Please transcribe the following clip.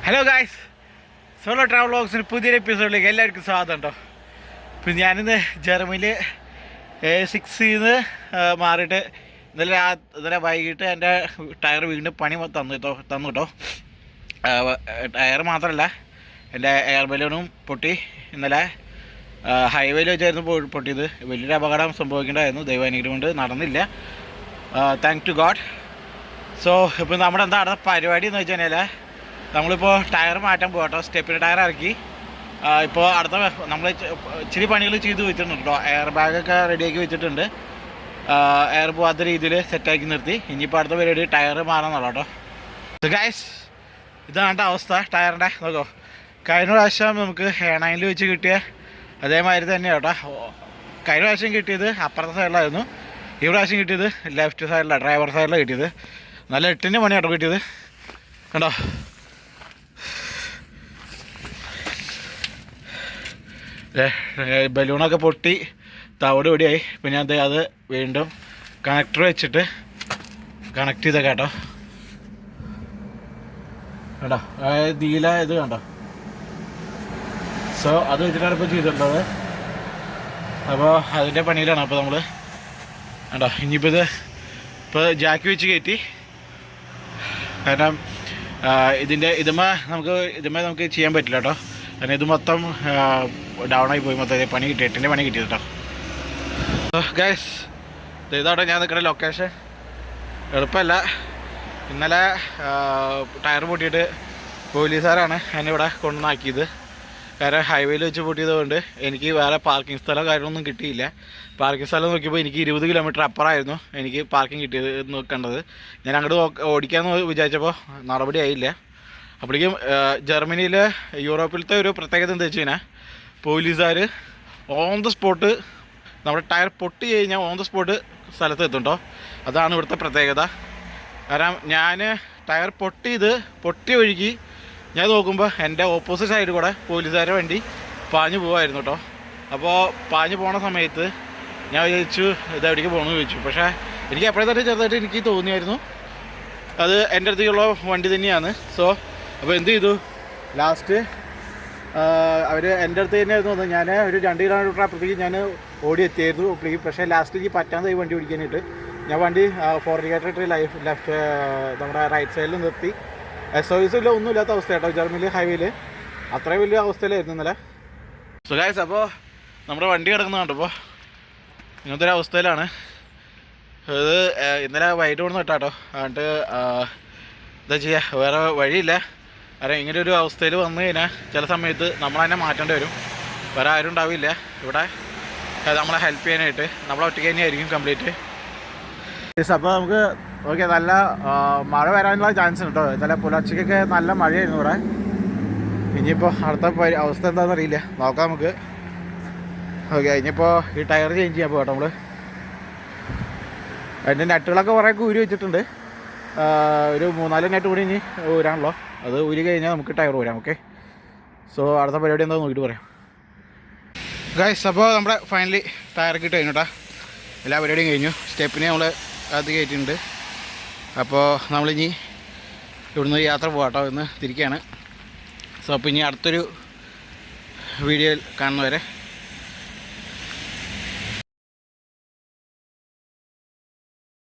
Hello guys, solo travel വ്ളോഗ്സിന് പുതിയൊരു എപ്പിസോഡിലേക്ക് എല്ലാവർക്കും സ്വാഗതം കേട്ടോ. ഇപ്പം ഞാനിന്ന് ജർമ്മനിയിൽ A6 മാറിയിട്ട് ഇന്നലെ വൈകിട്ട് എൻ്റെ ടയർ വീണ്ടും പണി തന്നു കേട്ടോ. ടയർ മാത്രമല്ല, എൻ്റെ എയർ ബലൂണും പൊട്ടി. ഇന്നലെ ഹൈവേയിൽ വെച്ചായിരുന്നു പൊട്ടിയത്. വലിയൊരു അപകടം സംഭവിക്കേണ്ടതായിരുന്നു. ദൈവാനുഗ്രഹം കൊണ്ട് നടന്നില്ല. Thank to God. സോ ഇപ്പോൾ നമ്മുടെ എന്താണ് പരിപാടി എന്ന് വെച്ച് കഴിഞ്ഞാൽ, നമ്മളിപ്പോൾ ടയർ മാറ്റാൻ പോകട്ടോ. സ്റ്റെപ്പിന് ടയർ ഇറക്കി. ഇപ്പോൾ അടുത്ത നമ്മൾ ഇച്ചിരി പണികൾ ചെയ്ത് വെച്ചിട്ടുണ്ട് കേട്ടോ. എയർ ബാഗൊക്കെ റെഡിയാക്കി വെച്ചിട്ടുണ്ട്. എയർ പോകാത്ത രീതിയിൽ സെറ്റാക്കി നിർത്തി. ഇനിയിപ്പോൾ അടുത്ത പരിപാടി ടയർ മാറാന്നുള്ളൂ കേട്ടോ. ഗൈസ്, ഇതാണ് അവസ്ഥ ടയറിൻ്റെ. നോക്കോ, കഴിഞ്ഞ പ്രാവശ്യം നമുക്ക് ഹേണായിൽ വെച്ച് കിട്ടിയ അതേമാതിരി തന്നെ കേട്ടോ. കഴിഞ്ഞ പ്രാവശ്യം കിട്ടിയത് അപ്പുറത്തെ സൈഡിലായിരുന്നു. ഈ പ്രാവശ്യം കിട്ടിയത് ലെഫ്റ്റ് സൈഡിലാണ്, ഡ്രൈവർ സൈഡിലാണ് കിട്ടിയത്. നല്ല 8-ൻ്റെ പണി കേട്ടോ കിട്ടിയത്. കണ്ടോ, ബലൂണൊക്കെ പൊട്ടി തവിട് പൊടിയായി. പിന്നെ അത് വീണ്ടും കണക്ടർ വെച്ചിട്ട് കണക്ട് ചെയ്ത കേട്ടോ. കണ്ടോ, നീല ഇത് കണ്ടോ. സോ അത് വെച്ചിട്ടാണ് ഇപ്പോൾ ചെയ്തിട്ടുള്ളത്. അപ്പോൾ അതിൻ്റെ പണിയിലാണ് അപ്പോൾ നമ്മൾ. കണ്ടോ, ഇനിയിപ്പോൾ ഇപ്പോൾ ജാക്കി വെച്ച് കയറ്റി. കാരണം ഇതുമ്മേ നമുക്ക് ചെയ്യാൻ പറ്റില്ല കേട്ടോ. കാരണം ഇത് മൊത്തം ഡൗണായി പോയി. മൊത്തം പണി കിട്ടി, 8-ൻ്റെ പണി കിട്ടിയത് കേട്ടോ. ഗൈസ്, ഇതാട്ടോ ഞാൻ നിൽക്കുന്ന ലൊക്കേഷൻ. എളുപ്പമല്ല. ഇന്നലെ ടയർ പൊട്ടിയിട്ട് പോലീസുകാരാണ് എന്നെ ഇവിടെ കൊണ്ടുവന്നാക്കിയത്. കാരണം ഹൈവേയിൽ വെച്ച് പൊട്ടിയത് കൊണ്ട് എനിക്ക് വേറെ പാർക്കിംഗ് സ്ഥലം കാര്യമൊന്നും കിട്ടിയില്ല. പാർക്കിംഗ് സ്ഥലം നോക്കിയപ്പോൾ എനിക്ക് 20 കിലോമീറ്റർ അപ്പുറമായിരുന്നു എനിക്ക് പാർക്കിംഗ് കിട്ടിയത് നോക്കേണ്ടത്. ഞാൻ അങ്ങോട്ട് ഓടിക്കാമെന്ന് വിചാരിച്ചപ്പോൾ നടപടി ആയില്ല. അപ്പോഴേക്കും ജർമ്മനിയിൽ യൂറോപ്പിലത്തെ ഒരു പ്രത്യേകത എന്താ വെച്ച് കഴിഞ്ഞാൽ, പോലീസുകാർ ഓൺ ദ സ്പോട്ട് നമ്മുടെ ടയർ പൊട്ടി കഴിഞ്ഞാൽ ഓൺ ദ സ്പോട്ട് സ്ഥലത്ത് എത്തുന്നുണ്ടോ. അതാണ് ഇവിടുത്തെ പ്രത്യേകത. കാരണം ഞാൻ ടയർ പൊട്ടിയ വഴിക്ക് ഞാൻ നോക്കുമ്പോൾ എൻ്റെ ഓപ്പോസിറ്റ് സൈഡിൽ കൂടെ പോലീസുകാരുടെ വണ്ടി പാഞ്ഞു പോകുമായിരുന്നു കേട്ടോ. അപ്പോൾ പാഞ്ഞു പോണ സമയത്ത് ഞാൻ വിചാരിച്ചു ഇതെവിടേക്ക് പോകണമെന്ന് ചോദിച്ചു. പക്ഷേ എനിക്ക് എപ്പോഴും തന്നെ ചെറുതായിട്ട് എനിക്ക് തോന്നിയായിരുന്നു അത് എൻ്റെ അടുത്തേക്കുള്ള വണ്ടി തന്നെയാണ്. സോ അപ്പോൾ എന്ത് ചെയ്തു, ലാസ്റ്റ് അവർ എൻ്റെ അടുത്ത് തന്നെയായിരുന്നു വന്നത്. ഞാൻ ഒരു 2 കിലോമീറ്റർ അപ്പുറത്തേക്ക് ഞാൻ ഓടി എത്തിയായിരുന്നു അപ്പോഴേക്കും. പക്ഷേ ലാസ്റ്റ് എനിക്ക് പറ്റാതായി വണ്ടി ഓടിക്കാനായിട്ട്. ഞാൻ വണ്ടി ഫോർഗേറ്റർ ലെഫ്റ്റ് നമ്മുടെ റൈറ്റ് സൈഡിൽ നിർത്തി. SOS ഇല്ല, ഒന്നുമില്ലാത്ത അവസ്ഥ കേട്ടോ. ജർമ്മനിയിൽ ഹൈവേയിൽ അത്രയും വലിയ അവസ്ഥയിലായിരുന്നു ഇന്നലെ. സോ ഗൈസ്, അപ്പോൾ നമ്മുടെ വണ്ടി കിടക്കുന്ന കണ്ടപ്പോൾ ഇങ്ങനത്തെ ഒരു അവസ്ഥയിലാണ്. ഇത് ഇന്നലെ വൈകിട്ട് കൊണ്ടു കേട്ടോ. എന്നിട്ട് എന്താ ചെയ്യുക, വേറെ വഴിയില്ല. കാരണം ഇങ്ങനെ ഒരു അവസ്ഥയിൽ വന്നു കഴിഞ്ഞാൽ ചില സമയത്ത് നമ്മൾ തന്നെ മാറ്റേണ്ടി വരും. വേറെ ആരും ഉണ്ടാവില്ല ഇവിടെ നമ്മളെ ഹെൽപ്പ് ചെയ്യാനായിട്ട്. നമ്മളെ ഒറ്റയ്ക്ക് തന്നെയായിരിക്കും കംപ്ലീറ്റ്. അപ്പോൾ നമുക്ക് ഓക്കെ, നല്ല മഴ വരാനുള്ള ചാൻസ് ഉണ്ട് കേട്ടോ. ചില പുലർച്ചയ്ക്കൊക്കെ നല്ല മഴയായിരുന്നു ഇവിടെ. ഇനിയിപ്പോൾ അടുത്ത അവസ്ഥ എന്താണെന്ന് അറിയില്ല, നോക്കാം നമുക്ക്. ഓക്കെ, ഇനിയിപ്പോൾ ഈ ടയർ ചേഞ്ച് ചെയ്യാൻ പോകട്ടോ നമ്മൾ. അതിൻ്റെ നെറ്റുകളൊക്കെ കുറേയൊക്കെ ഊരി വെച്ചിട്ടുണ്ട്. ഒരു 3-4 നെറ്റ് കൂടി ഇനി ഊരാണല്ലോ. അത് ഊരി കഴിഞ്ഞാൽ നമുക്ക് ടയർ ഊരാം. ഓക്കെ, സോ അടുത്ത പരിപാടി എന്താണെന്ന് നോക്കിയിട്ട് പറയാം ഗൈസ്. അപ്പോൾ നമ്മുടെ ഫൈനലി ടയർ കിട്ടി കഴിഞ്ഞു കേട്ടോ. എല്ലാ പരിപാടിയും കഴിഞ്ഞു. സ്റ്റെപ്പിനെ നമ്മൾ അത് കയറ്റിയിട്ടുണ്ട്. അപ്പോൾ നമ്മളിനി ഇവിടുന്ന് യാത്ര പോകാം കേട്ടോ. ഇന്ന് തിരിക്കുകയാണ്. സോ അപ്പോൾ ഇനി അടുത്തൊരു വീഡിയോയിൽ കാണുന്നവരെ